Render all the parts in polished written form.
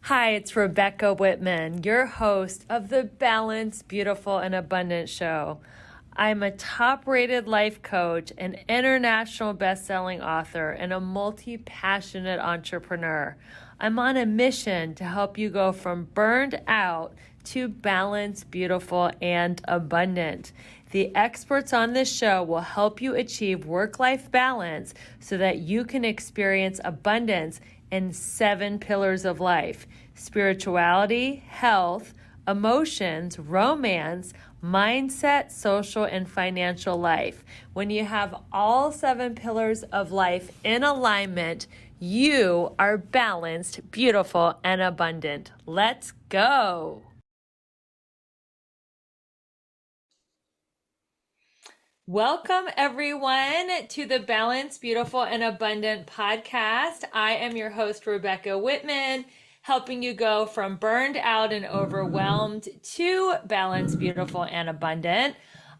Hi, it's Rebecca Whitman, your host of the Balanced, Beautiful, and Abundant Show. I'm a top-rated life coach, an international best-selling author, and a multi-passionate entrepreneur. I'm on a mission to help you go from burned out to balanced, beautiful, and abundant. The experts on this show will help you achieve work-life balance so that you can experience abundance in 7 pillars of life: spirituality, health, emotions, romance, mindset, social, and financial life. When you have all 7 pillars of life in alignment, you are balanced, beautiful, and abundant. Let's go. Welcome, everyone, to the Balanced, Beautiful, and Abundant podcast. I am your host, Rebecca Whitman, helping you go from burned out and overwhelmed to balanced, beautiful, and abundant.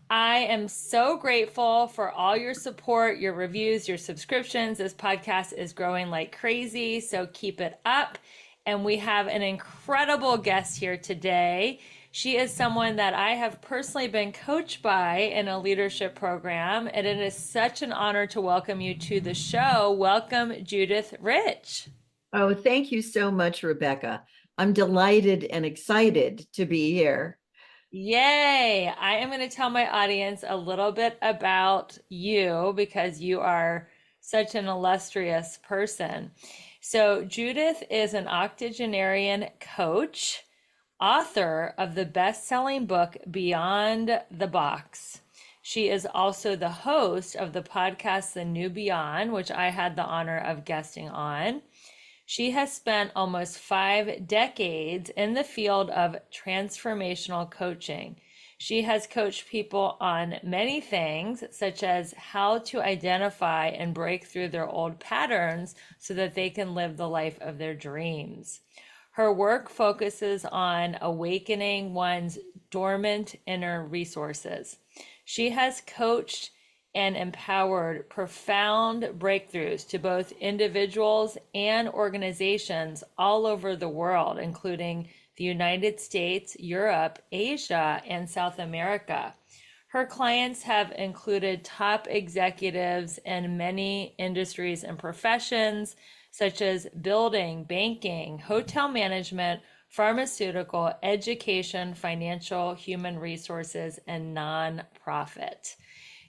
I am so grateful for all your support, your reviews, your subscriptions. This podcast is growing like crazy, so keep it up. And we have an incredible guest here today. She is someone that I have personally been coached by in a leadership program, and it is such an honor to welcome you to the show. Welcome, Judith Rich. Oh, thank you so much, Rebecca. I'm delighted and excited to be here. Yay! I am going to tell my audience a little bit about you because you are such an illustrious person. So, Judith is an octogenarian coach, author of the best-selling book Beyond the Box. She is also the host of the podcast The New Beyond, which I had the honor of guesting on. She has spent almost 5 decades in the field of transformational coaching. She has coached people on many things, such as how to identify and break through their old patterns so that they can live the life of their dreams. Her work focuses on awakening one's dormant inner resources. She has coached and empowered profound breakthroughs to both individuals and organizations all over the world, including the United States, Europe, Asia, and South America. Her clients have included top executives in many industries and professions, such as building, banking, hotel management, pharmaceutical, education, financial, human resources, and nonprofit.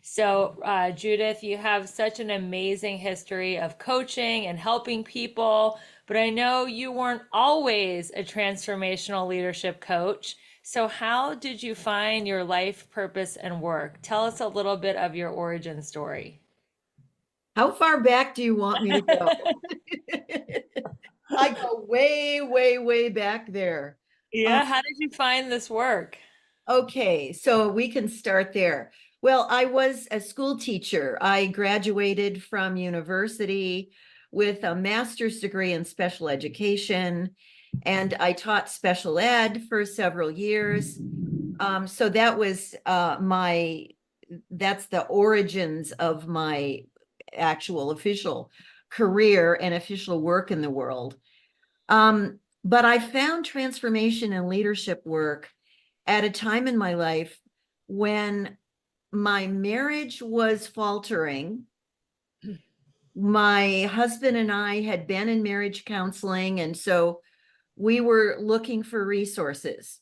So, Judith, you have such an amazing history of coaching and helping people, but I know you weren't always a transformational leadership coach. So, how did you find your life purpose and work? Tell us a little bit of your origin story. How far back do you want me to go? I go way, way, way back there. Um, Yeah, how did you find this work? okay, so we can start there. Well, I was a school teacher. I graduated from university with a master's degree in special education, and I taught special ed for several years. So that was that's the origins of my actual official career and official work in the world. But I found transformation and leadership work at a time in my life when my marriage was faltering. My husband and I had been in marriage counseling, and so we were looking for resources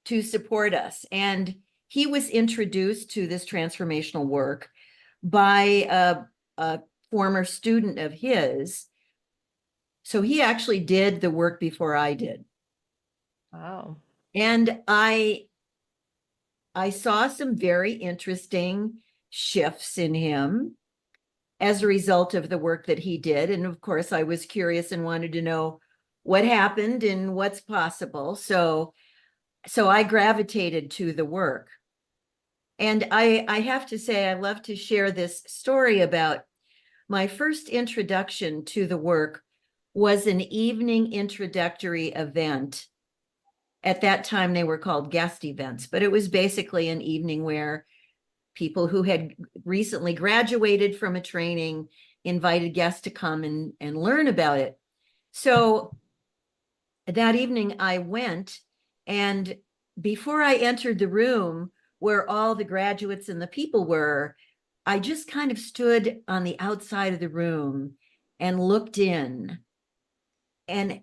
to support us. And he was introduced to this transformational work by a former student of his. So he actually did the work before I did. Wow. And I saw some very interesting shifts in him as a result of the work that he did. And of course, I was curious and wanted to know what happened and what's possible. So I gravitated to the work. And I have to say, I love to share this story about my first introduction to the work was an evening introductory event. At that time, they were called guest events, but it was basically an evening where people who had recently graduated from a training invited guests to come and learn about it. So that evening I went, and before I entered the room where all the graduates and the people were, I just kind of stood on the outside of the room and looked in and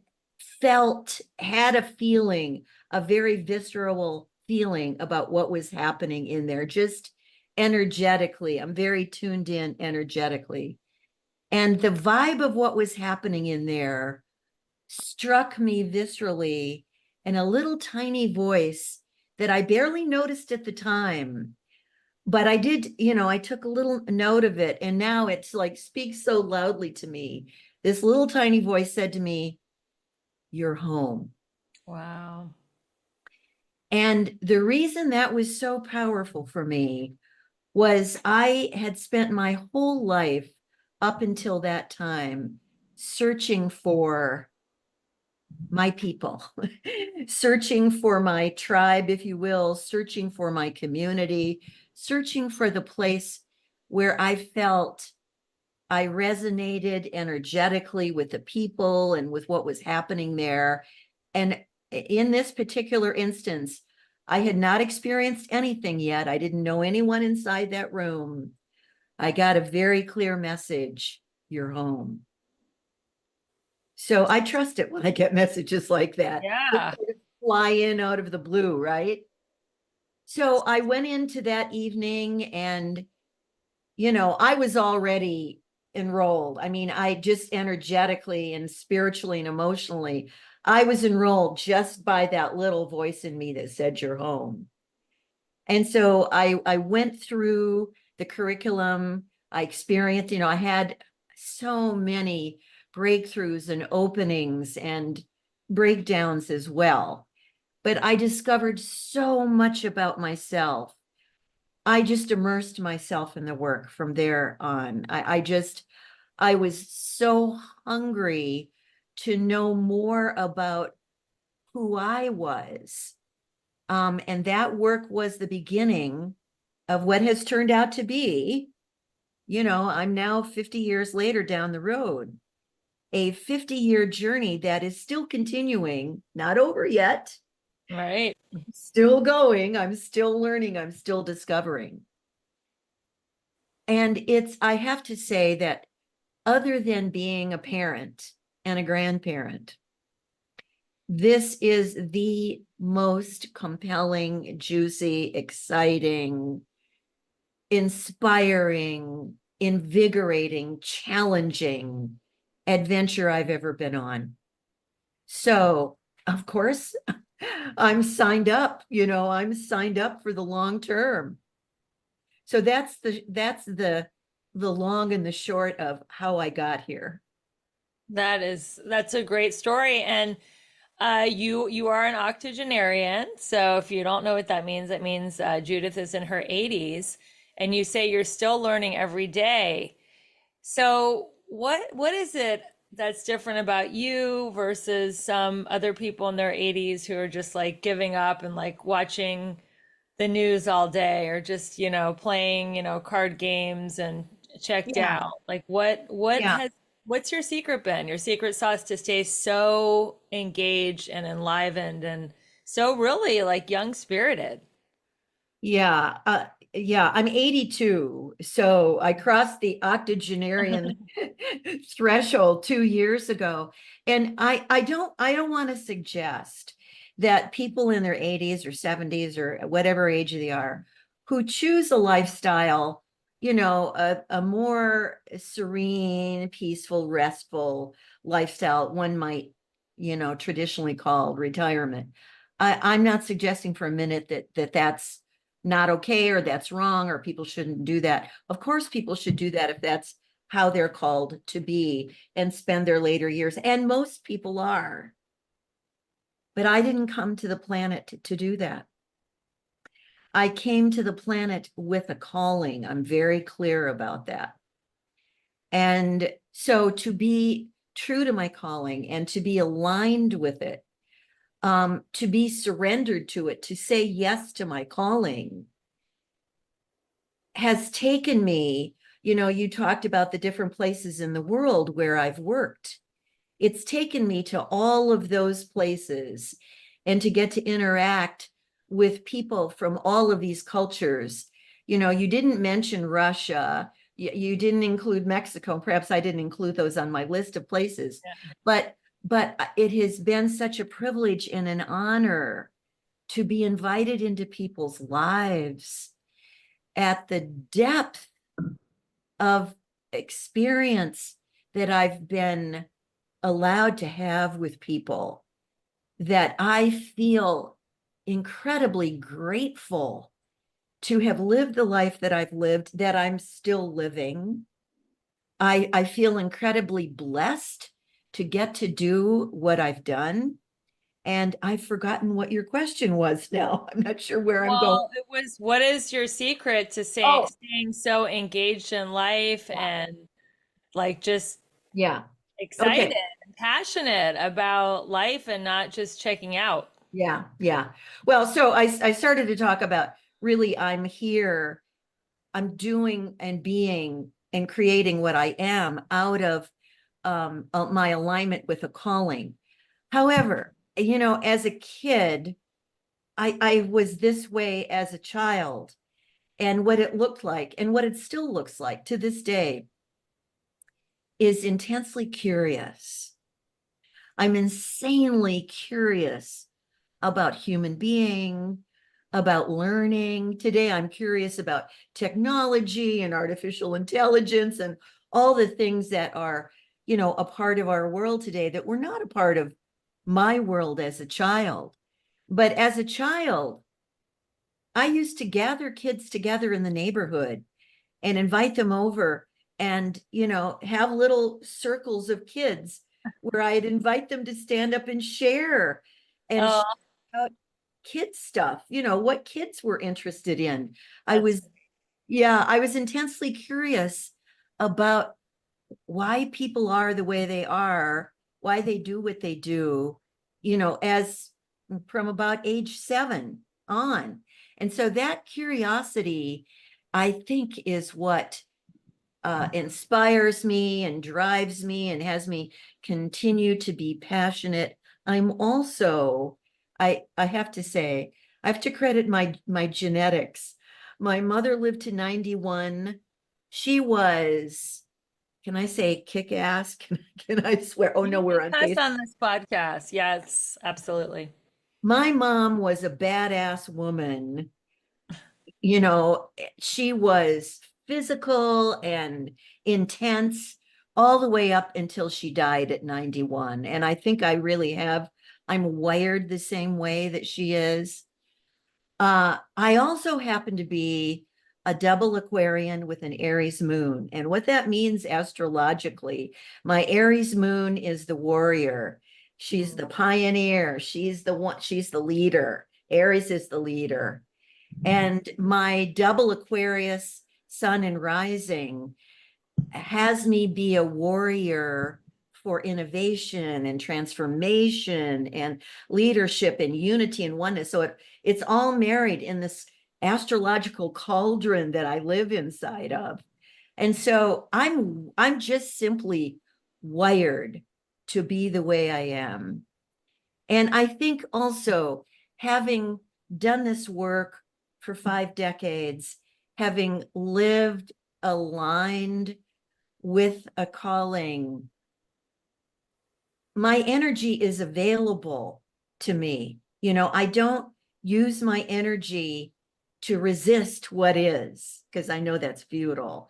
had a feeling, a very visceral feeling about what was happening in there, just energetically. I'm very tuned in energetically. And the vibe of what was happening in there struck me viscerally, and a little tiny voice that I barely noticed at the time. But I did, I took a little note of it, and now it's like speaks so loudly to me. This little tiny voice said to me, "You're home." Wow. And the reason that was so powerful for me was I had spent my whole life up until that time searching for my people, searching for my tribe, if you will, searching for my community, searching for the place where I felt I resonated energetically with the people and with what was happening there. And in this particular instance, I had not experienced anything yet. I didn't know anyone inside that room. I got a very clear message: "You're home." So I trust it when I get messages like that. They Yeah. sort of fly in out of the blue, right? So I went into that evening, and, I was already enrolled. I mean, I just energetically and spiritually and emotionally, I was enrolled just by that little voice in me that said, "You're home." And so I went through the curriculum. I experienced, I had so many breakthroughs and openings and breakdowns as well. But I discovered so much about myself. I just immersed myself in the work from there on. I was so hungry to know more about who I was. And that work was the beginning of what has turned out to be, I'm now 50 years later down the road, a 50-year journey that is still continuing, not over yet, Right. still going. I'm still learning, I'm still discovering. And I have to say that other than being a parent and a grandparent, this is the most compelling, juicy, exciting, inspiring, invigorating, challenging adventure I've ever been on. So, of course, I'm signed up, I'm signed up for the long term. So that's the long and the short of how I got here. That's a great story. And you are an octogenarian. So if you don't know what that means, it means Judith is in her 80s, and you say you're still learning every day. So what is it that's different about you versus some other people in their 80s who are just like giving up and like watching the news all day, or just, playing, card games and checked Yeah, out? Like yeah. what's your secret been? Your secret sauce to stay so engaged and enlivened and so really like young spirited. Yeah, yeah, I'm 82, so I crossed the octogenarian threshold 2 years ago. And I don't want to suggest that people in their 80s or 70s or whatever age they are, who choose a lifestyle, a more serene, peaceful, restful lifestyle, one might, traditionally call retirement. I'm not suggesting for a minute that's not okay or that's wrong or people shouldn't do that. Of course, people should do that if that's how they're called to be and spend their later years. And most people are. But I didn't come to the planet to do that. I came to the planet with a calling. I'm very clear about that. And so to be true to my calling and to be aligned with it, to be surrendered to it, to say yes to my calling, has taken me, you talked about the different places in the world where I've worked. it's taken me to all of those places and to get to interact with people from all of these cultures. You know, you didn't mention Russia, you didn't include Mexico. Perhaps I didn't include those on my list of places, but it has been such a privilege and an honor to be invited into people's lives at the depth of experience that I've been allowed to have with people, that I feel incredibly grateful to have lived the life that I've lived, that I'm still living. I feel incredibly blessed to get to do what I've done. And I've forgotten what your question was now. I'm not sure where I'm going. Well, it was, what is your secret to Oh, staying so engaged in life and like just yeah. excited Okay. and passionate about life and not just checking out? Yeah. Yeah. Well, so I started to talk about, really, I'm here, I'm doing and being and creating what I am out of my alignment with a calling. However, you know, as a kid, I was this way as a child, and what it looked like and what it still looks like to this day is intensely curious. I'm insanely curious about human being, about learning. Today, I'm curious about technology and artificial intelligence and all the things that are, you know, a part of our world today that were not a part of my world as a child. But as a child, I used to gather kids together in the neighborhood and invite them over and, you know, have little circles of kids where I'd invite them to stand up and share and Oh, about kid stuff, you know, what kids were interested in. I that's was, yeah, I was intensely curious about why people are the way they are, why they do what they do, you know, as from about age 7 on. And so that curiosity, I think, is what inspires me and drives me and has me continue to be passionate. I'm also, I have to say, I have to credit my genetics. My mother lived to 91. She was, can I say kick ass? Can I swear? Oh you no, we're can on cuss Facebook. on this podcast. Yes, absolutely. My mom was a badass woman. You know, she was physical and intense all the way up until she died at 91. And I think I really have, I'm wired the same way that she is. I also happen to be a double Aquarian with an Aries moon. And what that means astrologically, my Aries moon is the warrior. She's the pioneer. She's the one, she's the leader. Aries is the leader. And my double Aquarius sun and rising has me be a warrior for innovation and transformation and leadership and unity and oneness. So it's all married in this astrological cauldron that I live inside of. And so I'm just simply wired to be the way I am. And I think also, having done this work for 5 decades, having lived aligned with a calling, my energy is available to me. You know, I don't use my energy to resist what is, because I know that's futile.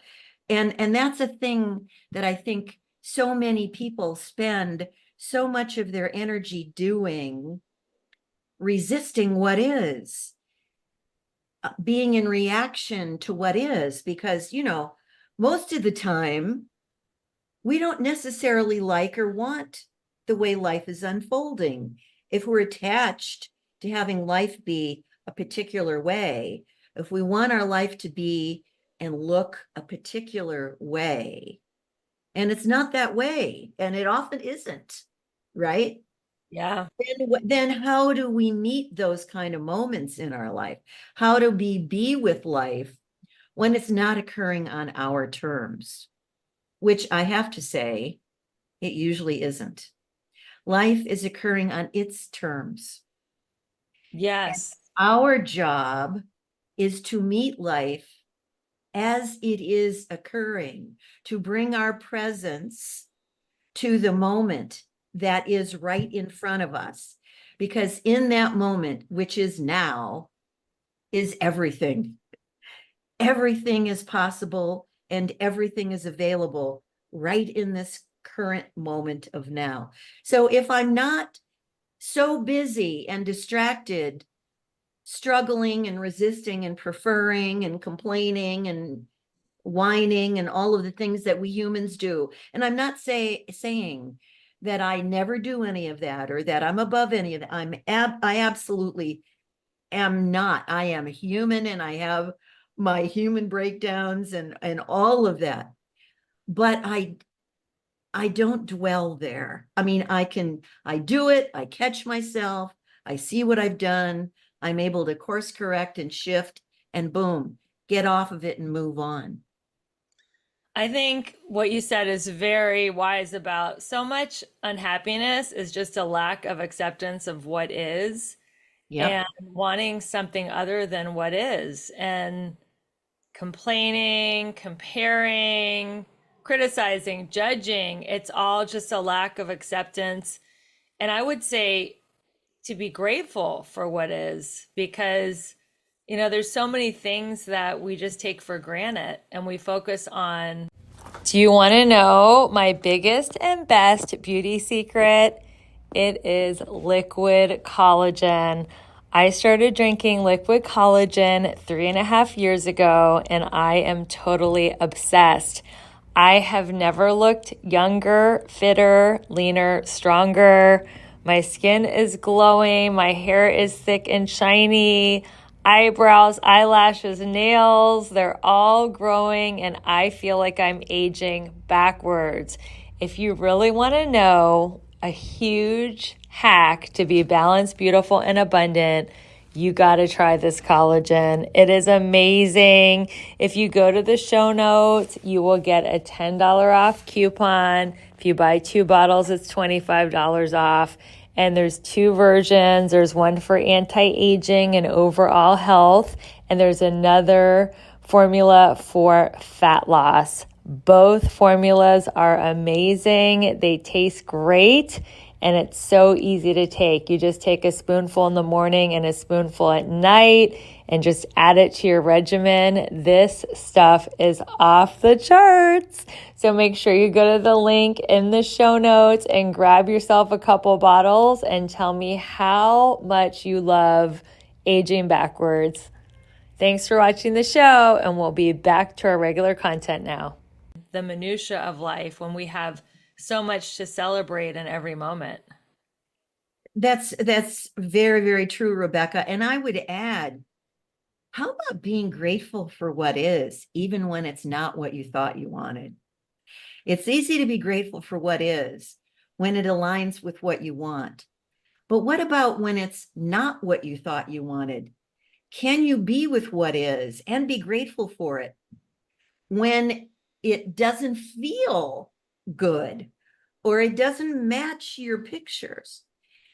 And that's a thing that I think so many people spend so much of their energy doing, resisting what is, being in reaction to what is, because, you know, most of the time we don't necessarily like or want the way life is unfolding. If we're attached to having life be a particular way, if we want our life to be and look a particular way, and it's not that way, and it often isn't, right? Yeah. Then how do we meet those kind of moments in our life? How do we be with life when it's not occurring on our terms? Which I have to say, it usually isn't. Life is occurring on its terms. Yes. Our job is to meet life as it is occurring, to bring our presence to the moment that is right in front of us. Because in that moment, which is now, is everything. Everything is possible and everything is available right in this current moment of now. So if I'm not so busy and distracted, struggling and resisting and preferring and complaining and whining and all of the things that we humans do. And I'm not saying that I never do any of that or that I'm above any of that. I absolutely am not. I am human and I have my human breakdowns and all of that. But I don't dwell there. I mean, I do it, I catch myself, I see what I've done, I'm able to course correct and shift and boom, get off of it and move on. I think what you said is very wise about so much unhappiness is just a lack of acceptance of what is Yep. and wanting something other than what is, and complaining, comparing, criticizing, judging. It's all just a lack of acceptance. And I would say to be grateful for what is, because there's so many things that we just take for granted and we focus on. Do you want to know my biggest and best beauty secret? It is liquid collagen. I started drinking liquid collagen 3.5 years ago, and I am totally obsessed. I have never looked younger, fitter, leaner, stronger. My skin is glowing. My hair is thick and shiny. Eyebrows, eyelashes, nails, they're all growing, and I feel like I'm aging backwards. If you really want to know a huge hack to be balanced, beautiful, and abundant, you got to try this collagen. It is amazing. If you go to the show notes, you will get a $10 off coupon. If you buy 2 bottles, it's $25 off. And there's 2 versions. There's one for anti-aging and overall health, and there's another formula for fat loss. Both formulas are amazing. They taste great, and it's so easy to take. You just take a spoonful in the morning and a spoonful at night and just add it to your regimen. This stuff is off the charts. So make sure you go to the link in the show notes and grab yourself a couple bottles and tell me how much you love aging backwards. Thanks for watching the show, and we'll be back to our regular content now. The minutia of life when we have so much to celebrate in every moment. That's very, very true, Rebecca. And I would add, how about being grateful for what is, even when it's not what you thought you wanted? It's easy to be grateful for what is when it aligns with what you want. But what about when it's not what you thought you wanted? Can you be with what is and be grateful for it when it doesn't feel good or it doesn't match your pictures?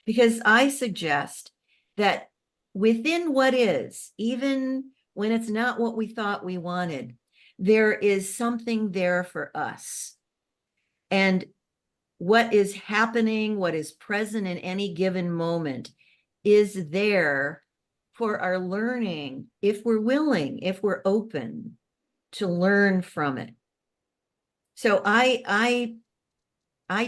Because I suggest that within what is, even when it's not what we thought we wanted, there is something there for us. And what is happening, what is present in any given moment is there for our learning if we're willing, if we're open to learn from it. So I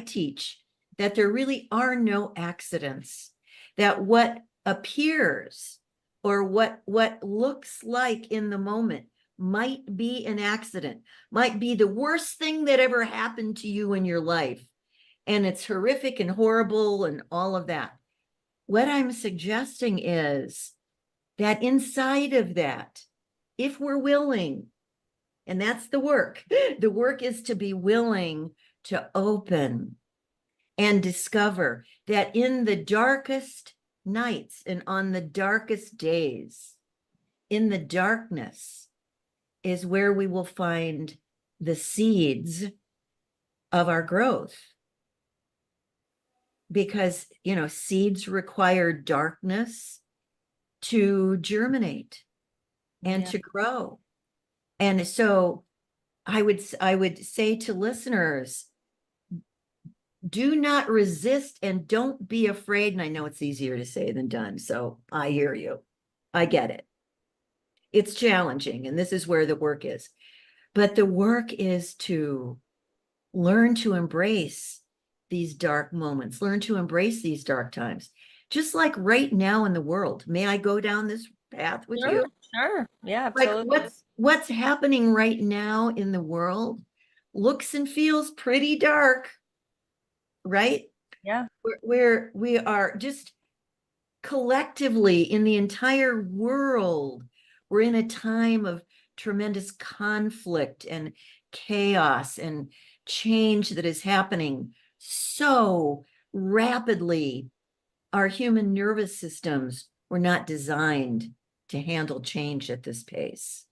teach that there really are no accidents, that what appears or what looks like in the moment might be an accident, might be the worst thing that ever happened to you in your life. And it's horrific and horrible and all of that. What I'm suggesting is that inside of that, if we're willing, and that's the work is to be willing to open and discover that in the darkest nights and on the darkest days, in the darkness is where we will find the seeds of our growth. because, seeds require darkness to germinate and Yeah. to grow. And so I would say to listeners, do not resist and don't be afraid. And I know it's easier to say than done. So I hear you. I get it. It's challenging, and this is where the work is. But the work is to learn to embrace these dark moments, learn to embrace these dark times. Just like right now in the world. May I go down this path with Sure, you? sure. Yeah, Like absolutely. what's happening right now in the world looks and feels pretty dark, right? Yeah. Where we are just collectively in the entire world, we're in a time of tremendous conflict and chaos and change that is happening so rapidly. Our human nervous systems were not designed to handle change at this pace.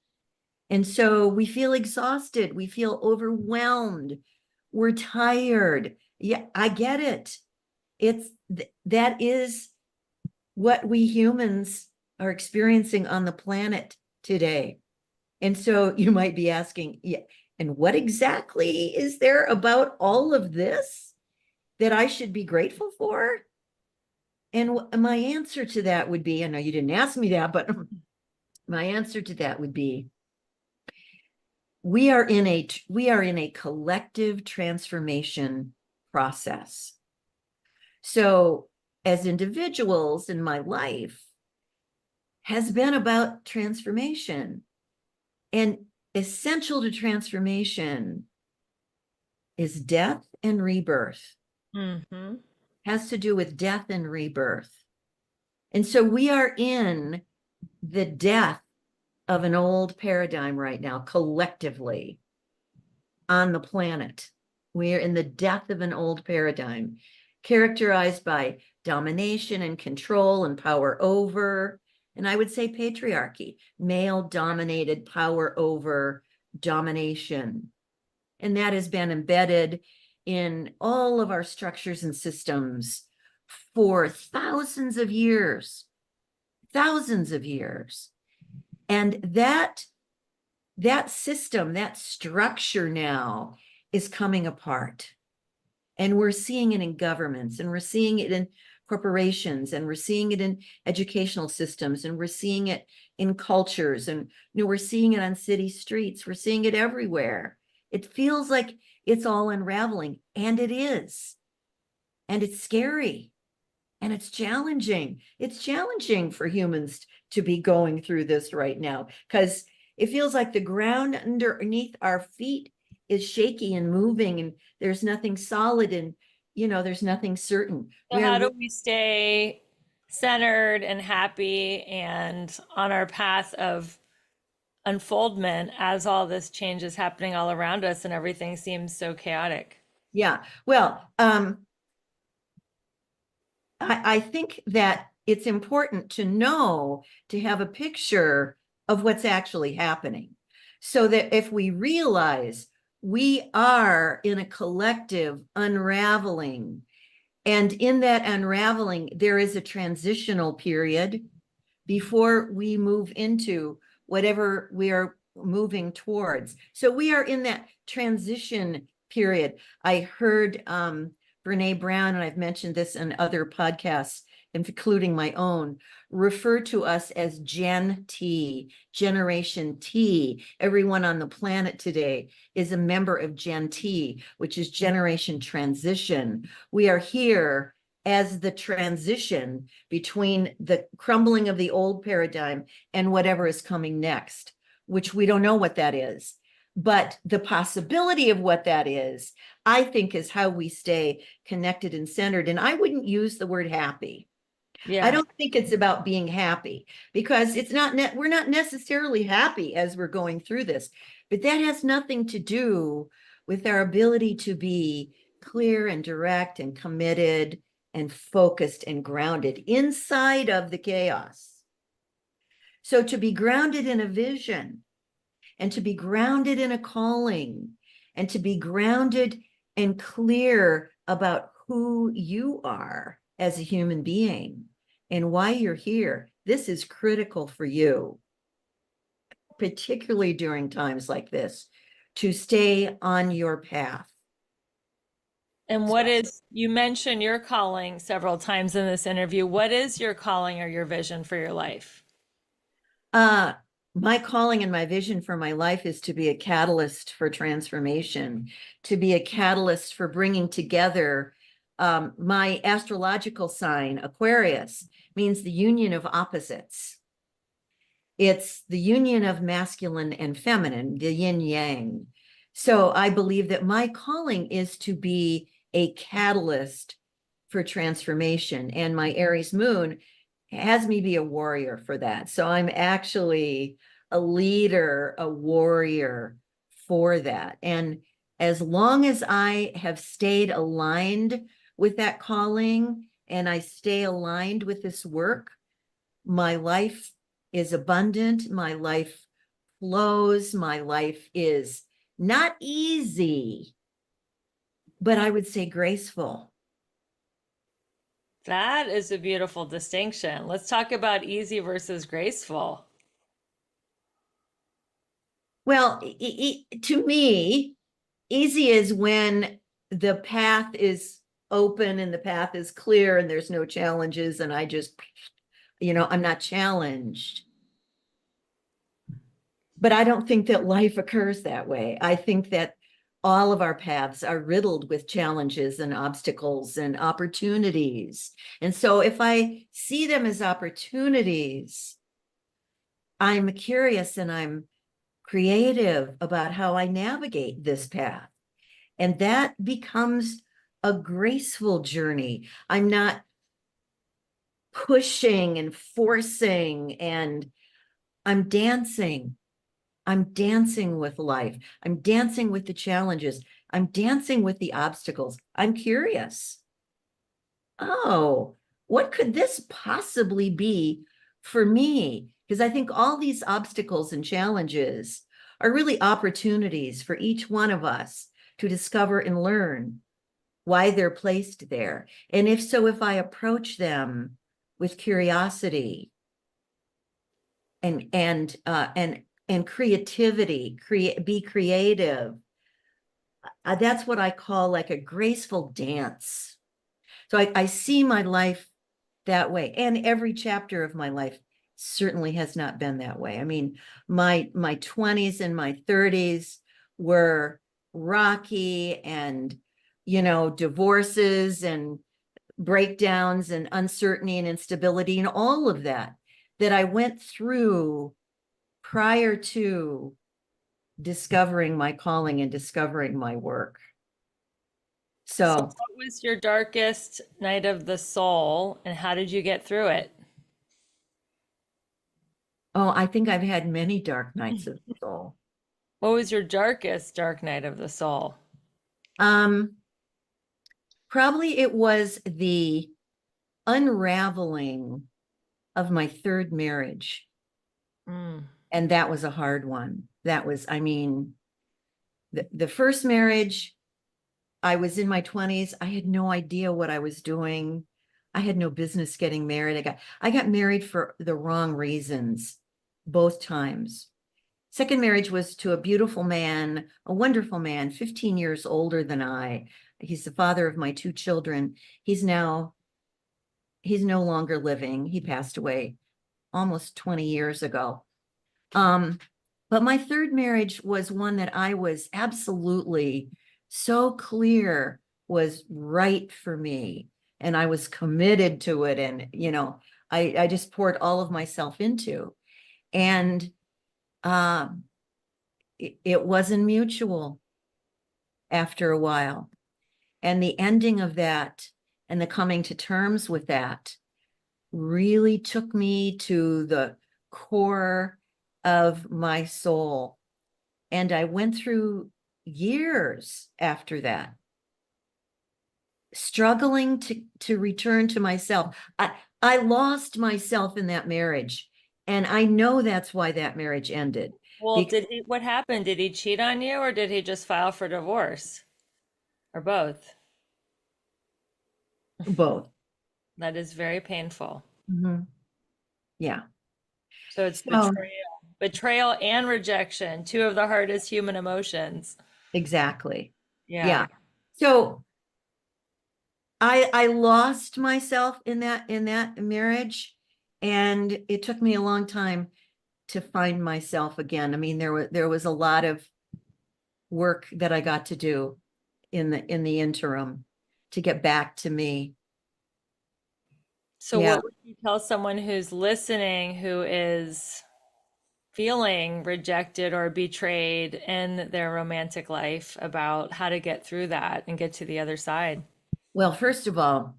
And so we feel exhausted, we feel overwhelmed, we're tired. Yeah, I get it. That is what we humans are experiencing on the planet today. And so you might be asking, yeah, and what exactly is there about all of this that I should be grateful for? And my answer to that would be, I know you didn't ask me that, but my answer to that would be, we are in a collective transformation process. So as individuals, in my life has been about transformation, and essential to transformation is death and rebirth. Mm-hmm. Has to do with death and rebirth. And so we are in the death of an old paradigm right now, collectively on the planet. We are in the death of an old paradigm characterized by domination and control and power over, and I would say patriarchy, male dominated power over domination. And that has been embedded in all of our structures and systems for thousands of years, thousands of years. And that system, that structure now is coming apart. And we're seeing it in governments, and we're seeing it in corporations, and we're seeing it in educational systems, and we're seeing it in cultures, and we're seeing it on city streets. We're seeing it everywhere. It feels like it's all unraveling, and it is. And it's scary, and it's challenging. It's challenging for humans to be going through this right now, because it feels like the ground underneath our feet is shaky and moving, and there's nothing solid, and there's nothing certain. So how do we stay centered and happy and on our path of unfoldment as all this change is happening all around us and everything seems so chaotic? Yeah, well, I think that it's important to know, to have a picture of what's actually happening, so that if we realize we are in a collective unraveling, and in that unraveling, there is a transitional period before we move into whatever we are moving towards. So we are in that transition period. I heard Brene Brown, and I've mentioned this in other podcasts, including my own, refer to us as Gen T, Generation T. Everyone on the planet today is a member of Gen T, which is Generation Transition. We are here as the transition between the crumbling of the old paradigm and whatever is coming next, which we don't know what that is. But the possibility of what that is, I think, is how we stay connected and centered. And I wouldn't use the word happy. I Yeah. don't think it's about being happy, because it's not, we're not necessarily happy as we're going through this, but that has nothing to do with our ability to be clear and direct and committed and focused and grounded inside of the chaos. So to be grounded in a vision, and to be grounded in a calling, and to be grounded and clear about who you are as a human being and why you're here. This is critical for you, particularly during times like this, to stay on your path. And what is, you mentioned your calling several times in this interview. What is your calling or your vision for your life? Uh, my calling and my vision for my life is to be a catalyst for transformation, to be a catalyst for bringing together. My astrological sign, Aquarius, means the union of opposites. It's the union of masculine and feminine, the yin yang. So I believe that my calling is to be a catalyst for transformation. And my Aries moon has me be a warrior for that. So I'm actually a leader, a warrior for that. And as long as I have stayed aligned with that calling and I stay aligned with this work, my life is abundant, my life flows, my life is not easy, but I would say graceful. That is a beautiful distinction. Let's talk about easy versus graceful. Well, to me, easy is when the path is open and the path is clear and there's no challenges and I just, I'm not challenged. But I don't think that life occurs that way. I think that all of our paths are riddled with challenges and obstacles and opportunities. And so if I see them as opportunities, I'm curious and I'm creative about how I navigate this path. And that becomes a graceful journey. I'm not pushing and forcing, and I'm dancing. I'm dancing with life. I'm dancing with the challenges. I'm dancing with the obstacles. I'm curious. Oh, what could this possibly be for me? Because I think all these obstacles and challenges are really opportunities for each one of us to discover and learn why they're placed there. And if so, if I approach them with curiosity and creativity, be creative. That's what I call like a graceful dance. So I see my life that way, and every chapter of my life certainly has not been that way. I mean, my 20s and my 30s were rocky, and divorces and breakdowns and uncertainty and instability and all of that I went through prior to discovering my calling and discovering my work. So, So, what was your darkest night of the soul, and how did you get through it? I think I've had many dark nights of the soul. What was your darkest dark night of the soul? Um, Probably it was the unraveling of my third marriage. Mm. And that was a hard one. That was, I mean, the first marriage, I was in my 20s. I had no idea what I was doing. I had no business getting married. I got married for the wrong reasons both times. Second marriage was to a beautiful man, a wonderful man, 15 years older than I. He's the father of my two children. He's no longer living. He passed away almost 20 years ago. But my third marriage was one that I was absolutely so clear was right for me. And I was committed to it. And, I just poured all of myself into. And it wasn't mutual after a while. And the ending of that and the coming to terms with that really took me to the core of my soul. And I went through years after that, struggling to return to myself. I lost myself in that marriage. And I know that's why that marriage ended. Well, Because did he, what happened? Did he cheat on you or did he just file for divorce? Or both? both. That is very painful. Mhm. Yeah. So it's So betrayal and rejection, two of the hardest human emotions. exactly. Yeah. Yeah. So I lost myself in that marriage, and it took me a long time to find myself again. I mean, there was a lot of work that I got to do in the interim to get back to me. So Yeah. what would you tell someone who's listening who is feeling rejected or betrayed in their romantic life about how to get through that and get to the other side? Well, first of all,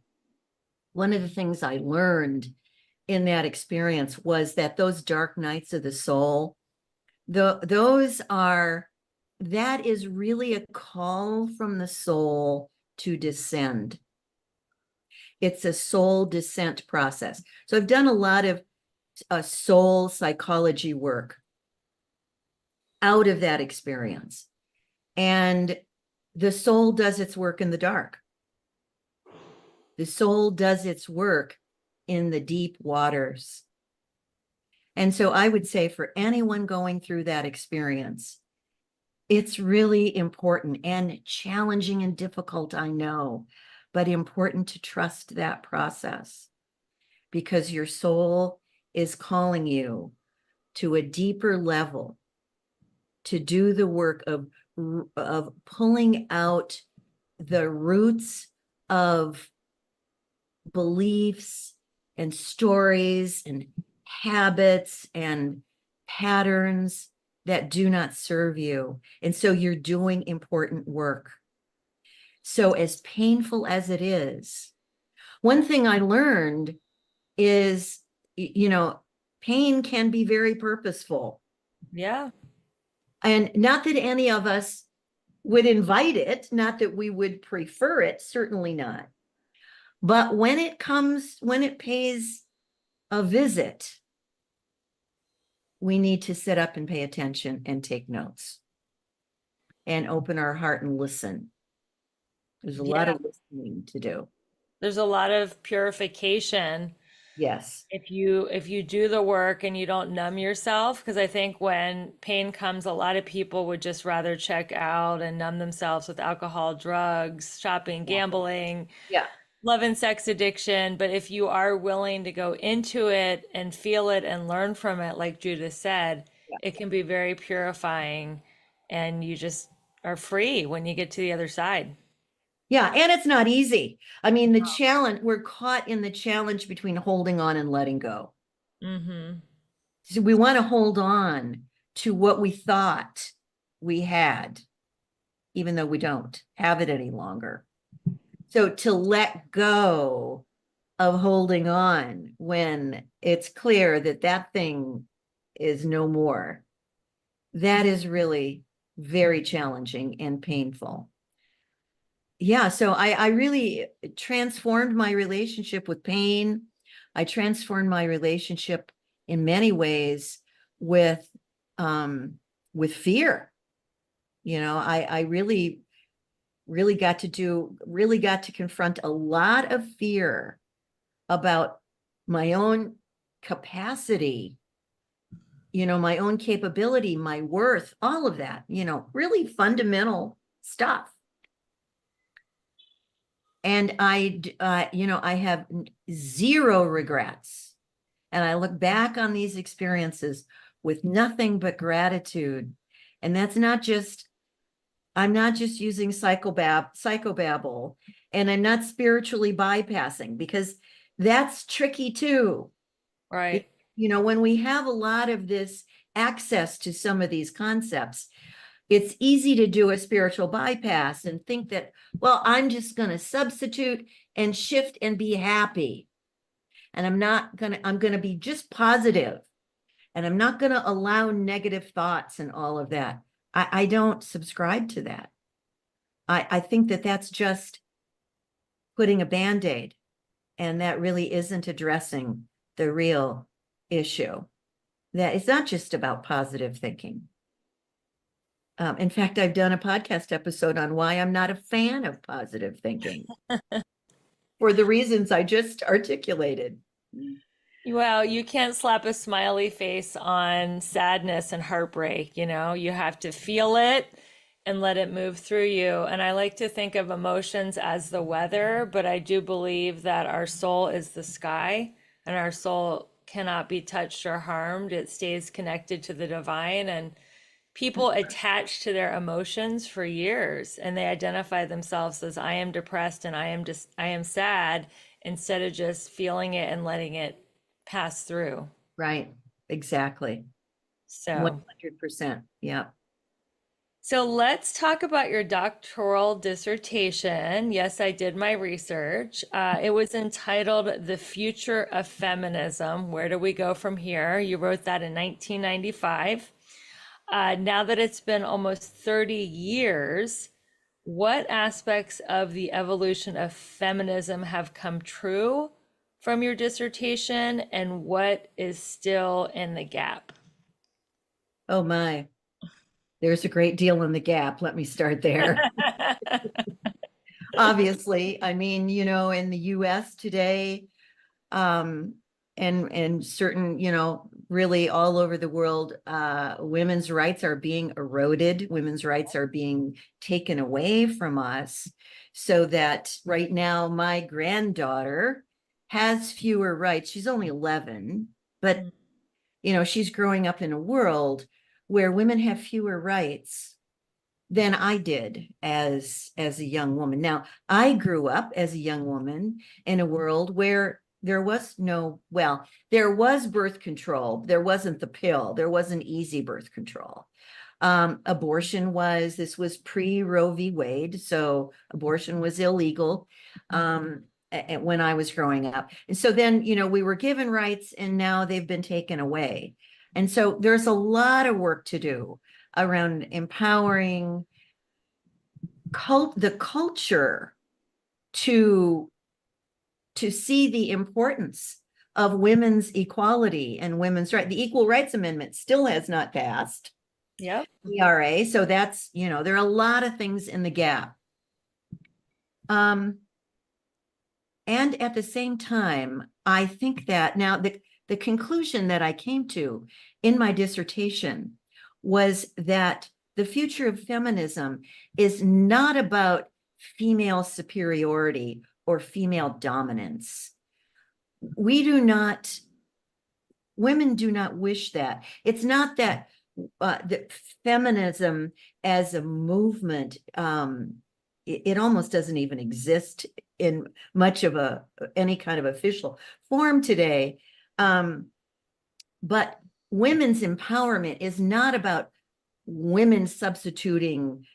one of the things I learned in that experience was that those dark nights of the soul, those are, that is really a call from the soul to descend. It's a soul descent process. So I've done a lot of soul psychology work out of that experience. And the soul does its work in the dark. The soul does its work in the deep waters. And so I would say for anyone going through that experience, it's really important and challenging and difficult, I know, but important to trust that process because your soul is calling you to a deeper level to do the work of pulling out the roots of beliefs and stories and habits and patterns that do not serve you. And so you're doing important work. So, as painful as it is, one thing I learned is, pain can be very purposeful. Yeah. And not that any of us would invite it, not that we would prefer it, certainly not. But when it pays a visit, we need to sit up and pay attention and take notes and open our heart and listen. There's a lot Yeah. of listening to do. There's a lot of purification Yes. if you do the work and you don't numb yourself, because I think when pain comes, a lot of people would just rather check out and numb themselves with alcohol, drugs, shopping, Yeah. gambling, Yeah. love and sex addiction. But if you are willing to go into it and feel it and learn from it, like Judith said, Yeah. it can be very purifying and you just are free when you get to the other side. Yeah. And it's not easy. I mean, the challenge, we're caught in the challenge between holding on and letting go. Mm-hmm. So we want to hold on to what we thought we had, even though we don't have it any longer. So to let go of holding on when it's clear that that thing is no more, that is really very challenging and painful. Yeah, so I really transformed my relationship with pain. I transformed my relationship in many ways with with fear. I really got to confront a lot of fear about my own capacity, my own capability, my worth, all of that, really fundamental stuff. And I have zero regrets. And I look back on these experiences with nothing but gratitude. And that's not just, I'm not just using psychobabble, and I'm not spiritually bypassing because that's tricky too. Right. When we have a lot of this access to some of these concepts, it's easy to do a spiritual bypass and think that, well, I'm just going to substitute and shift and be happy. And I'm going to be just positive, and I'm not going to allow negative thoughts and all of that. I don't subscribe to that. I think that that's just putting a Band-Aid, and that really isn't addressing the real issue. That it's not just about positive thinking. In fact, I've done a podcast episode on why I'm not a fan of positive thinking. for the reasons I just articulated. Well, you can't slap a smiley face on sadness and heartbreak, you know? You have to feel it and let it move through you. And I like to think of emotions as the weather, but I do believe that our soul is the sky and our soul cannot be touched or harmed. It stays connected to the divine, and people attach to their emotions for years and they identify themselves as I am depressed and I am sad instead of just feeling it and letting it pass through. Right, exactly. So 100%. Yeah. so let's talk about your doctoral dissertation. Yes, I did my research. It was entitled The Future of Feminism. Where do we go from here? You wrote that in 1995. Now that it's been almost 30 years, what aspects of the evolution of feminism have come true from your dissertation, and what is still in the gap? Oh my, there's a great deal in the gap. Let me start there. Obviously, I mean, in the US today, um, and certain, really all over the world, women's rights are being eroded. Women's rights are being taken away from us, so that right now my granddaughter has fewer rights. She's only 11, but she's growing up in a world where women have fewer rights than I did as a young woman. Now, I grew up as a young woman in a world where there was there was birth control. There wasn't the pill. There wasn't easy birth control. This was pre-Roe v. Wade, so abortion was illegal when I was growing up. And so then, we were given rights and now they've been taken away. And so there's a lot of work to do around empowering the culture to see the importance of women's equality and women's right. The Equal Rights Amendment still has not passed. Yep. ERA. So that's, there are a lot of things in the gap. And at the same time, I think that now the conclusion that I came to in my dissertation was that the future of feminism is not about female superiority or female dominance. Women do not wish that. It's not that that feminism as a movement, it almost doesn't even exist in much of any kind of official form today. But women's empowerment is not about women substituting,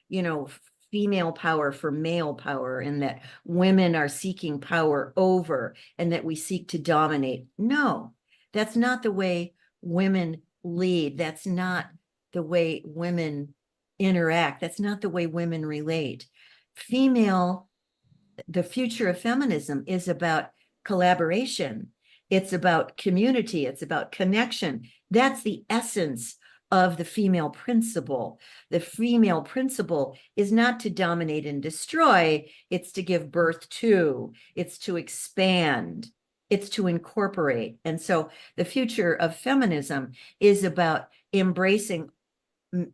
female power for male power, and that women are seeking power over and that we seek to dominate. No, that's not the way women lead. That's not the way women interact. That's not the way women relate. The future of feminism is about collaboration. It's about community. It's about connection. That's the essence of the female principle. The female principle is not to dominate and destroy. It's to give birth to. It's to expand. It's to incorporate. And so the future of feminism is about embracing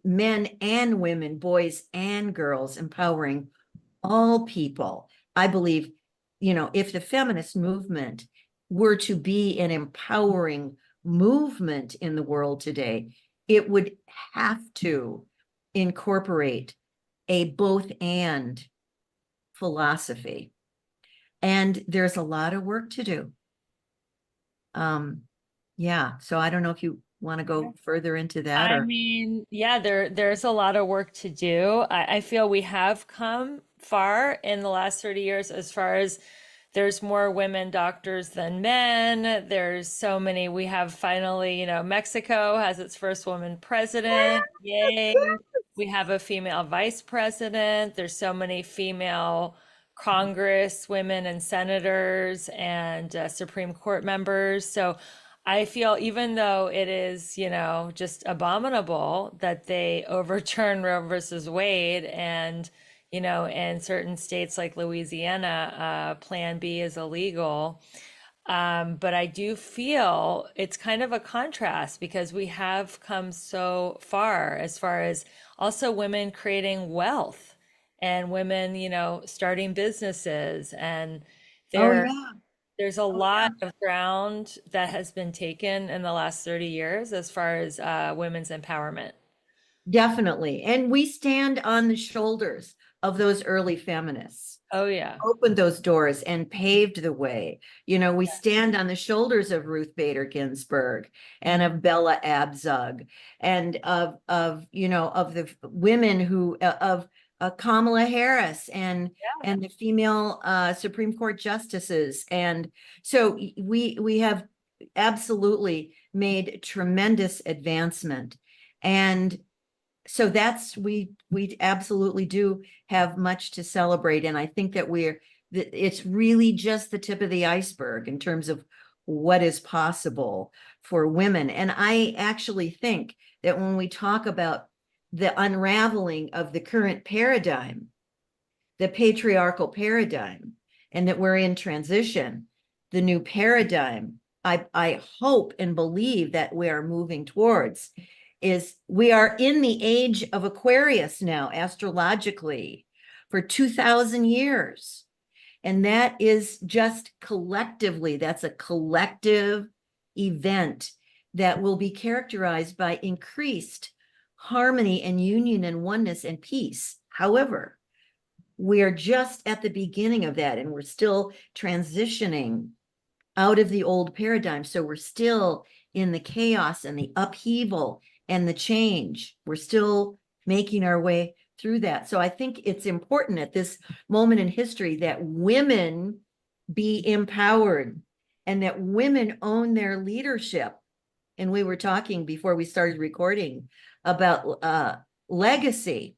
men and women, boys and girls, empowering all people. I believe, if the feminist movement were to be an empowering movement in the world today, it would have to incorporate a both and philosophy. And there's a lot of work to do. Yeah, so I don't know if you want to go further into that I or. mean, yeah, there's a lot of work to do. I feel we have come far in the last 30 years as far as there's more women doctors than men. There's so many. We have finally, Mexico has its first woman president. Yay. We have a female vice president. There's so many female Congress women and senators and Supreme Court members. So I feel even though it is, just abominable that they overturn Roe versus Wade and, in certain states like Louisiana, Plan B is illegal. But I do feel it's kind of a contrast because we have come so far as also women creating wealth and women, starting businesses. And Oh, there, yeah. there's a Oh, lot yeah. of ground that has been taken in the last 30 years as far as women's empowerment. Definitely. And we stand on the shoulders of those early feminists, Oh, yeah. opened those doors and paved the way. We stand on the shoulders of Ruth Bader Ginsburg and Mhm. of Bella Abzug and of the women who of Kamala Harris and the female Supreme Court justices. And so we have absolutely made tremendous advancement. And so we absolutely do have much to celebrate, and I think that it's really just the tip of the iceberg in terms of what is possible for women. And I actually think that when we talk about the unraveling of the current paradigm, the patriarchal paradigm, and that we're in transition, the new paradigm, I hope and believe that we are moving towards is we are in the age of Aquarius now, astrologically, for 2,000 years. And that is just collectively, that's a collective event that will be characterized by increased harmony and union and oneness and peace. However, we are just at the beginning of that, and we're still transitioning out of the old paradigm. So we're still in the chaos and the upheaval and the change. We're still making our way through that. So I think it's important at this moment in history that women be empowered and that women own their leadership. And we were talking before we started recording about legacy.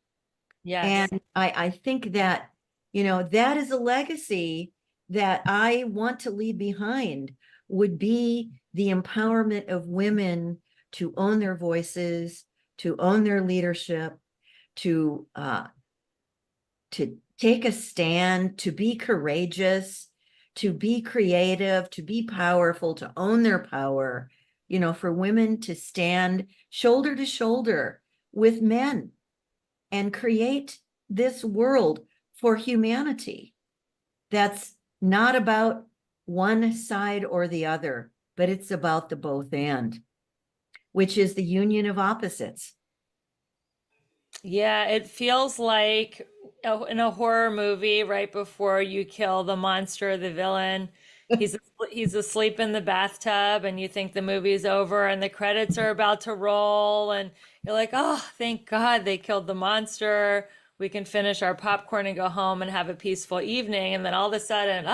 Yes. And I think that, that is a legacy that I want to leave behind would be the empowerment of women to own their voices, to own their leadership, to to take a stand, to be courageous, to be creative, to be powerful, to own their power, for women to stand shoulder to shoulder with men and create this world for humanity that's not about one side or the other, but it's about the both and, which is the union of opposites. Yeah, it feels like in a horror movie, right before you kill the monster, the villain, he's asleep in the bathtub, and you think the movie's over, and the credits are about to roll, and you're like, "Oh, thank God they killed the monster. We can finish our popcorn and go home and have a peaceful evening." And then all of a sudden,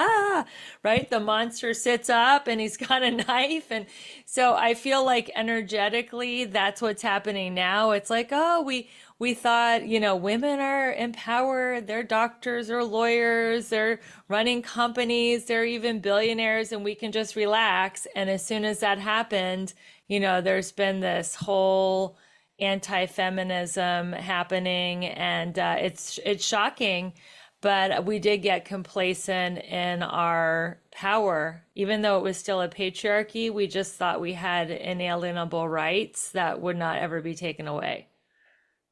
right, the monster sits up and he's got a knife, and so I feel like energetically, that's what's happening now. It's like, oh, we thought, women are empowered, they're doctors or lawyers, they're running companies, they're even billionaires, and we can just relax. And as soon as that happened, there's been this whole anti-feminism happening, and it's shocking. But we did get complacent in our power, even though it was still a patriarchy. We just thought we had inalienable rights that would not ever be taken away.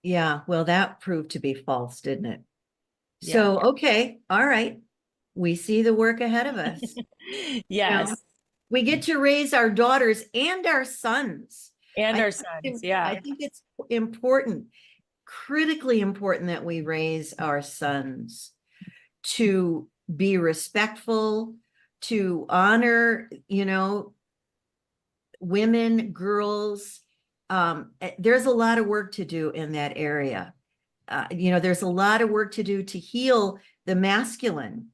Yeah, well, that proved to be false, didn't it? Yeah. So, okay, all right. We see the work ahead of us. You know, Yes. we get to raise our daughters and our sons. And I our sons. think, I Yeah. think it's important, critically important that we raise our sons to be respectful, to honor, women, girls. There's a lot of work to do in that area. There's a lot of work to do to heal the masculine.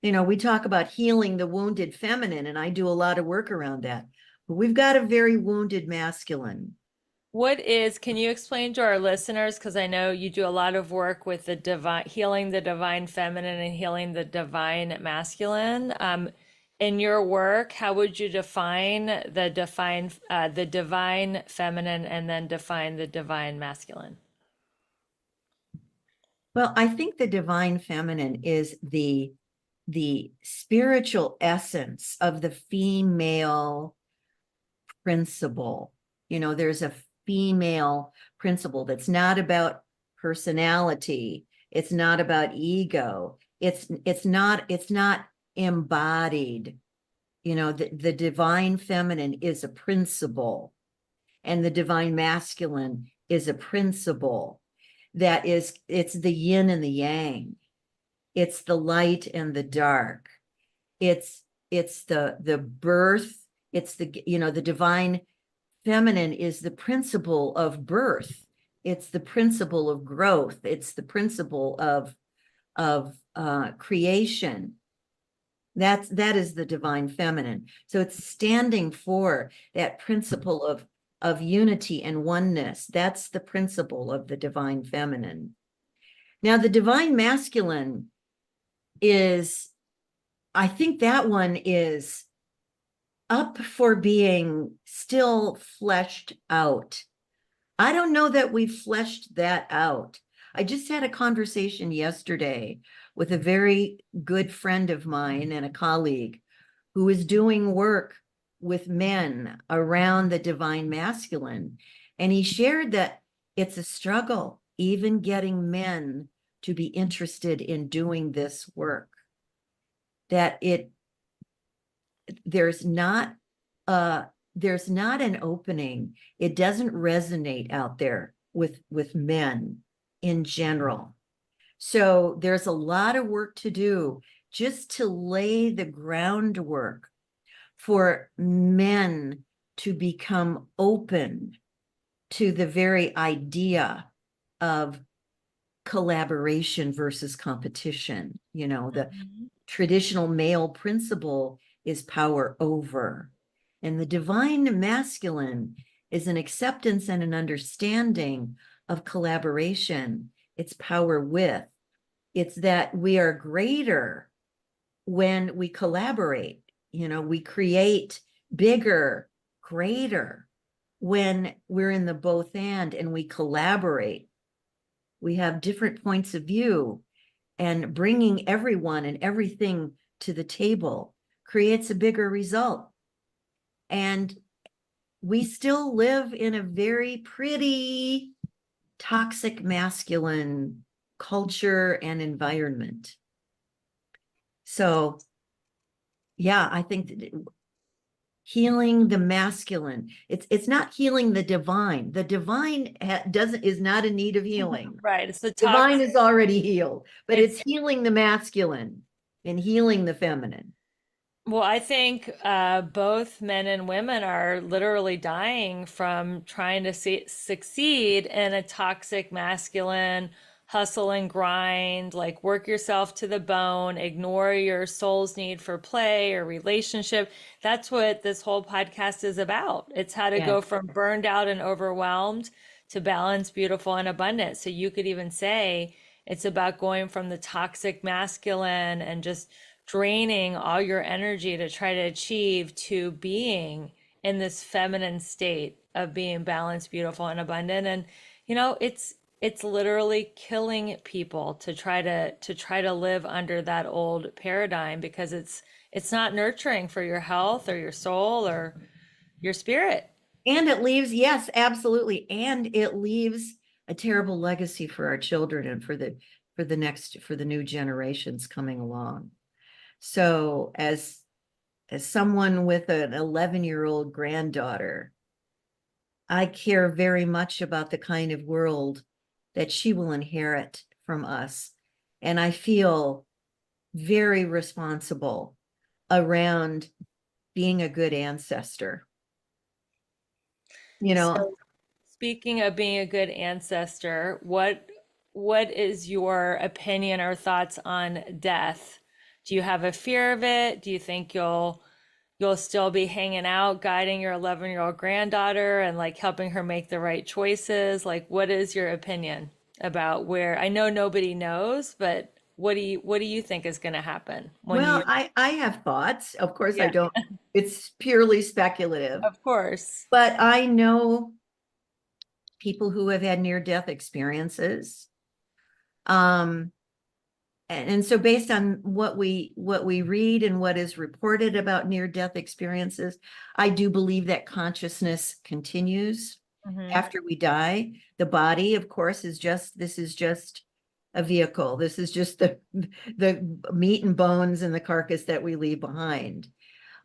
We talk about healing the wounded feminine, and I do a lot of work around that. But we've got a very wounded masculine. Can you explain to our listeners, because I know you do a lot of work with the divine, healing the divine feminine and healing the divine masculine. In your work, how would you define the divine feminine and then define the divine masculine? Well, I think the divine feminine is the spiritual essence of the female principle. You know, there's a female principle that's not about personality. It's not about ego. It's not embodied. You know, the divine feminine is a principle, and the divine masculine is a principle it's the yin and the yang. It's the light and the dark. It's the birth. It's the divine feminine is the principle of birth. It's the principle of growth. It's the principle of creation. That is the divine feminine. So it's standing for that principle of unity and oneness. That's the principle of the divine feminine. Now, the divine masculine is, I think that one is up for being still fleshed out. I don't know that we've fleshed that out. I just had a conversation yesterday with a very good friend of mine and a colleague who is doing work with men around the divine masculine. And he shared that it's a struggle, even getting men to be interested in doing this work. That there's not an opening. It doesn't resonate out there with men in general. So there's a lot of work to do just to lay the groundwork for men to become open to the very idea of collaboration versus competition. You know, the traditional male principle is power over. And the divine masculine is an acceptance and an understanding of collaboration. It's power with. It's that we are greater when we collaborate. You know, we create bigger, greater when we're in the both and we collaborate. We have different points of view, and bringing everyone and everything to the table creates a bigger result. And we still live in a very pretty toxic masculine culture and environment. So, yeah, I think that healing the masculine, it's not healing the divine. The divine is not in need of healing. Right. It's the Divine toxic. is already healed, but It's it's healing the masculine and healing the feminine. Well, I think both men and women are literally dying from trying to succeed in a toxic masculine hustle and grind, like work yourself to the bone, ignore your soul's need for play or relationship. That's what this whole podcast is about. It's how to Yeah. go from burned out and overwhelmed to balanced, beautiful, and abundant. So you could even say it's about going from the toxic masculine and just draining all your energy to try to achieve to being in this feminine state of being balanced, beautiful, and abundant. And it's literally killing people to try to live under that old paradigm, because it's not nurturing for your health or your soul or your spirit. And it leaves, yes, absolutely. And it leaves a terrible legacy for our children and for the new generations coming along. So as someone with an 11-year-old granddaughter, I care very much about the kind of world that she will inherit from us. And I feel very responsible around being a good ancestor. You know, So speaking of being a good ancestor, what is your opinion or thoughts on death? Do you have a fear of it? Do you think you'll still be hanging out, guiding your 11-year-old granddaughter and like helping her make the right choices? Like, what is your opinion about where, I know nobody knows, but what do you think is going to happen when well, you, I have thoughts. Of course, I yeah, don't, it's purely speculative, of course. but I know people who have had near-death experiences. Um, and so based on what we read and what is reported about near-death experiences, I do believe that consciousness continues Hmm. after we die. The body, of course, this is just a vehicle. This is just the meat and bones and the carcass that we leave behind.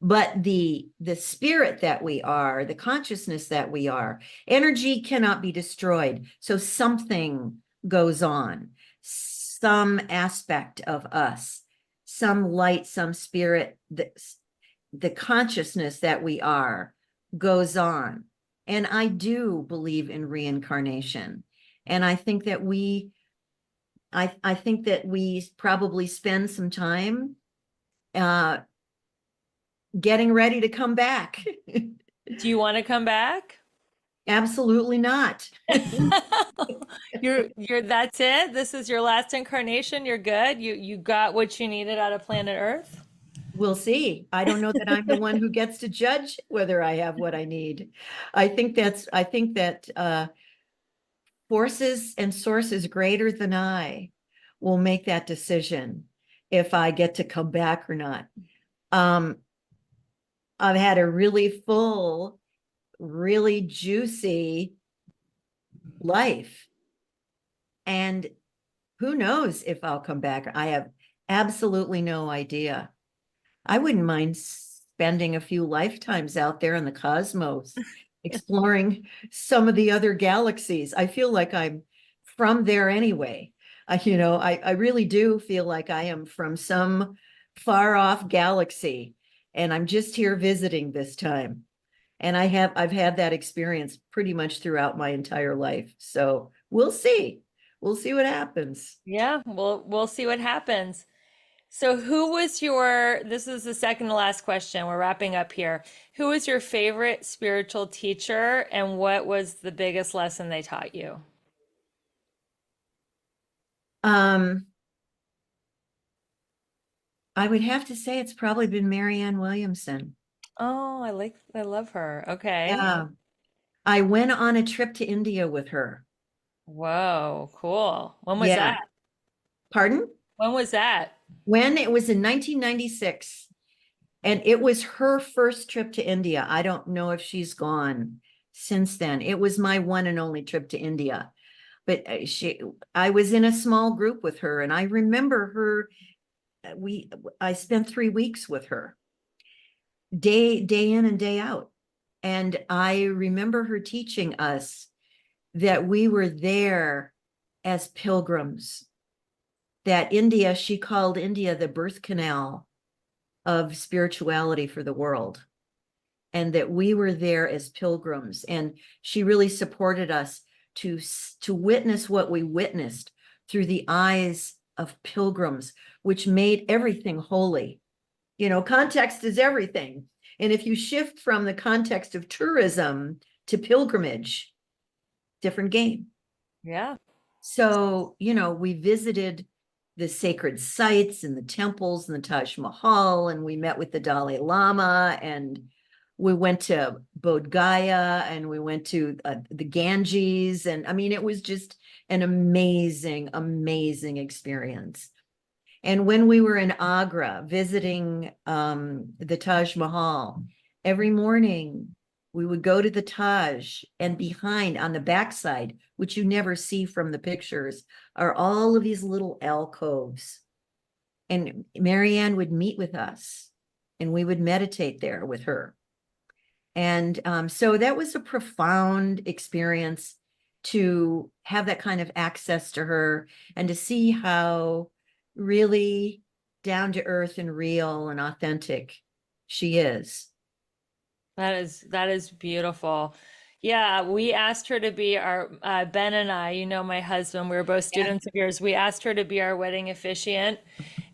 But the spirit that we are, the consciousness that we are, energy cannot be destroyed. So something goes on, some aspect of us, some light, some spirit, the consciousness that we are goes on. And I do believe in reincarnation. And I think that we probably spend some time uh, getting ready to come back. Do you want to come back? Absolutely not. That's it. This is your last incarnation. You're good. You got what you needed out of planet Earth. We'll see. I don't know that I'm the one who gets to judge whether I have what I need. I think that forces and sources greater than I will make that decision if I get to come back or not. Um, I've had a really full, really juicy life. And who knows if I'll come back? I have absolutely no idea. I wouldn't mind spending a few lifetimes out there in the cosmos, exploring some of the other galaxies. I feel like I'm from there anyway. I really do feel like I am from some far off galaxy, and I'm just here visiting this time. And I've had that experience pretty much throughout my entire life. So we'll see. We'll see what happens. Yeah, we'll see what happens. So this is the second to last question. We're wrapping up here. Who was your favorite spiritual teacher and what was the biggest lesson they taught you? Um, I would have to say it's probably been Marianne Williamson. Oh, I love her. Okay. Yeah. I went on a trip to India with her. Whoa, cool. When was Yeah. that? Pardon? When was that? When it was in 1996, and it was her first trip to India. I don't know if she's gone since then. It was my one and only trip to India. But I was in a small group with her, and I remember her. I spent 3 weeks with her, day in and day out. And I remember her teaching us that we were there as pilgrims, that she called India the birth canal of spirituality for the world, and that we were there as pilgrims. And she really supported us to witness what we witnessed through the eyes of pilgrims, which made everything holy. Context is everything. And if you shift from the context of tourism to pilgrimage, different game. Yeah. So, we visited the sacred sites and the temples and the Taj Mahal, and we met with the Dalai Lama, and we went to Bodh Gaya, and we went to the Ganges. And I mean, it was just an amazing, amazing experience. And when we were in Agra visiting the Taj Mahal, every morning we would go to the Taj, and behind on the backside, which you never see from the pictures, are all of these little alcoves. And Marianne would meet with us, and we would meditate there with her. And so that was a profound experience to have that kind of access to her and to see how really down to earth and real and authentic she is. That is beautiful. Yeah, we asked her to be our Ben and I, my husband, we were both Yeah. students of yours. We asked her to be our wedding officiant,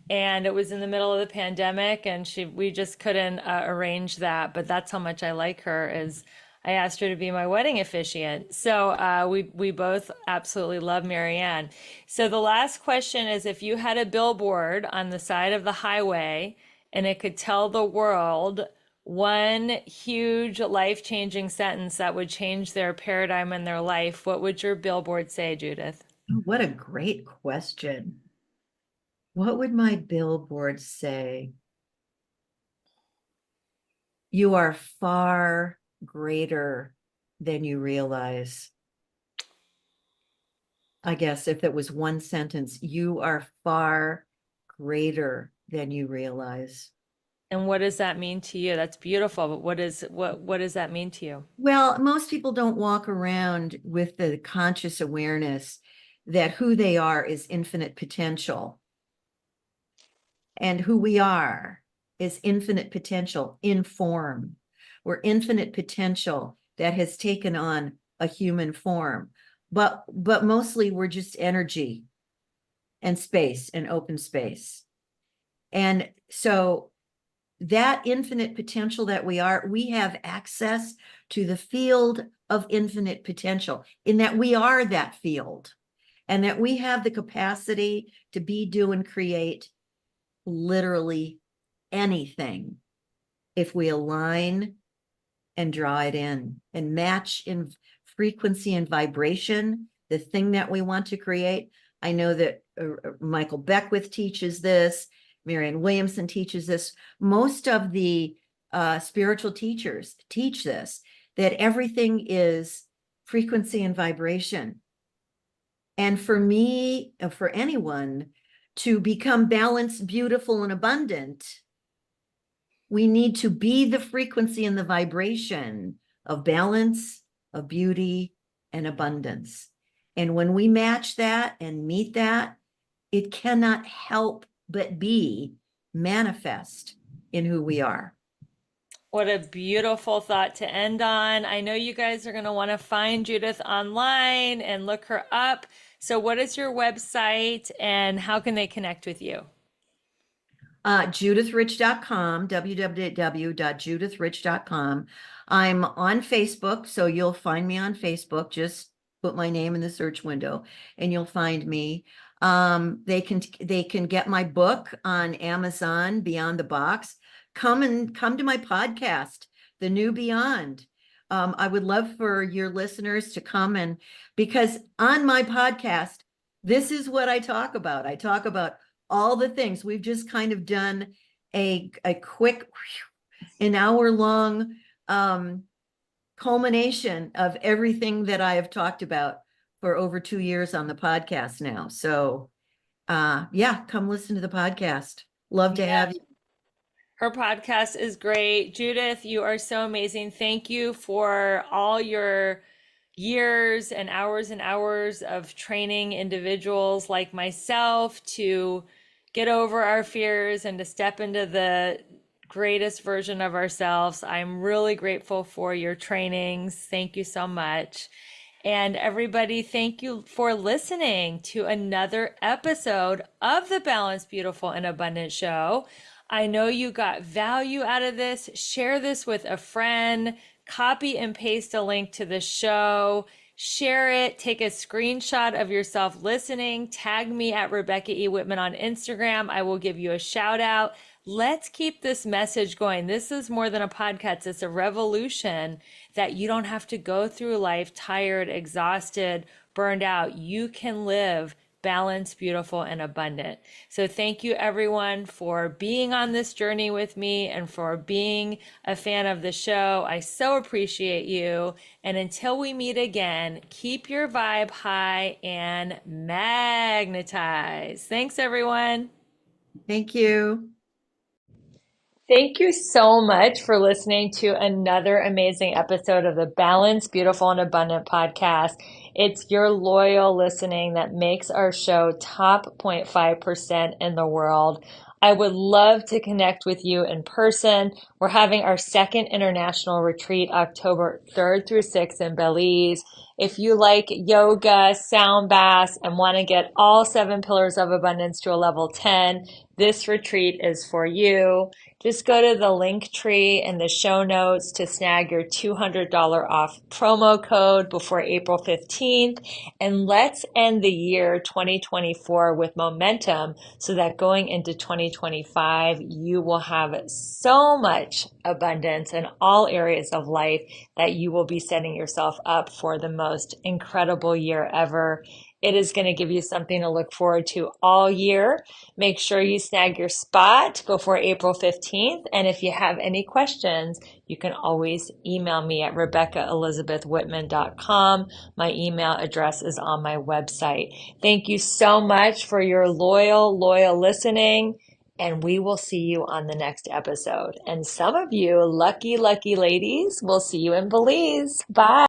and it was in the middle of the pandemic, and we just couldn't arrange that. But that's how much I like her is I asked her to be my wedding officiant. So we both absolutely love Marianne. So the last question is, if you had a billboard on the side of the highway and it could tell the world one huge life-changing sentence that would change their paradigm in their life, what would your billboard say, Judith? Oh, what a great question. What would my billboard say? You are far greater than you realize. I guess if it was one sentence, you are far greater than you realize. And what does that mean to you? That's beautiful, but what does that mean to you? Well, most people don't walk around with the conscious awareness that who they are is infinite potential, and who we are is infinite potential in form. We're infinite potential that has taken on a human form, but mostly we're just energy and space and open space. And so that infinite potential that we are, we have access to the field of infinite potential in that we are that field, and that we have the capacity to be, do, and create literally anything if we align and draw it in and match in frequency and vibration the thing that we want to create. I know that Michael Beckwith teaches this, Marianne Williamson teaches this. Most of the spiritual teachers teach this, that everything is frequency and vibration. And for me, for anyone to become balanced, beautiful, and abundant, we need to be the frequency and the vibration of balance, of beauty, and abundance. And when we match that and meet that, it cannot help but be manifest in who we are. What a beautiful thought to end on. I know you guys are going to want to find Judith online and look her up. So, what is your website and how can they connect with you? JudithRich.com, www.judithrich.com. I'm on Facebook, so you'll find me on Facebook. Just put my name in the search window and you'll find me. They can get my book on Amazon, Beyond the Box. Come to my podcast, The New Beyond. I would love for your listeners to come, and because on my podcast, this is what I talk about. I talk about all the things. We've just kind of done a quick, an hour long culmination of everything that I have talked about for over 2 years on the podcast now. So yeah, come listen to the podcast. Love to Yeah, have you. her podcast is great. Judith, you are so amazing. Thank you for all your years and hours of training individuals like myself to get over our fears and to step into the greatest version of ourselves. I'm really grateful for your trainings. Thank you so much. And everybody, thank you for listening to another episode of the Balanced, Beautiful, and Abundant Show. I know you got value out of this. Share this with a friend, copy and paste a link to the show, share it, take a screenshot of yourself listening, tag me at Rebecca E. Whitman on Instagram. I will give you a shout out. Let's keep this message going. This is more than a podcast, it's a revolution that you don't have to go through life tired, exhausted, burned out. You can live balanced, beautiful, and abundant. So, thank you everyone for being on this journey with me and for being a fan of the show. I so appreciate you. And until we meet again, keep your vibe high and magnetize. Thanks, everyone. Thank you. Thank you so much for listening to another amazing episode of the Balanced, Beautiful, and Abundant podcast. It's your loyal listening that makes our show top 0.5% in the world. I would love to connect with you in person. We're having our second international retreat October 3rd through 6th in Belize. If you like yoga, sound baths, and want to get all 7 pillars of abundance to a level 10, this retreat is for you. Just go to the link tree in the show notes to snag your $200 off promo code before April 15th. And let's end the year 2024 with momentum so that going into 2025, you will have so much abundance in all areas of life that you will be setting yourself up for the most incredible year ever. It is going to give you something to look forward to all year. Make sure you snag your spot before April 15th. And if you have any questions, you can always email me at RebeccaElizabethWhitman.com. My email address is on my website. Thank you so much for your loyal listening. And we will see you on the next episode. And some of you lucky ladies, will see you in Belize. Bye.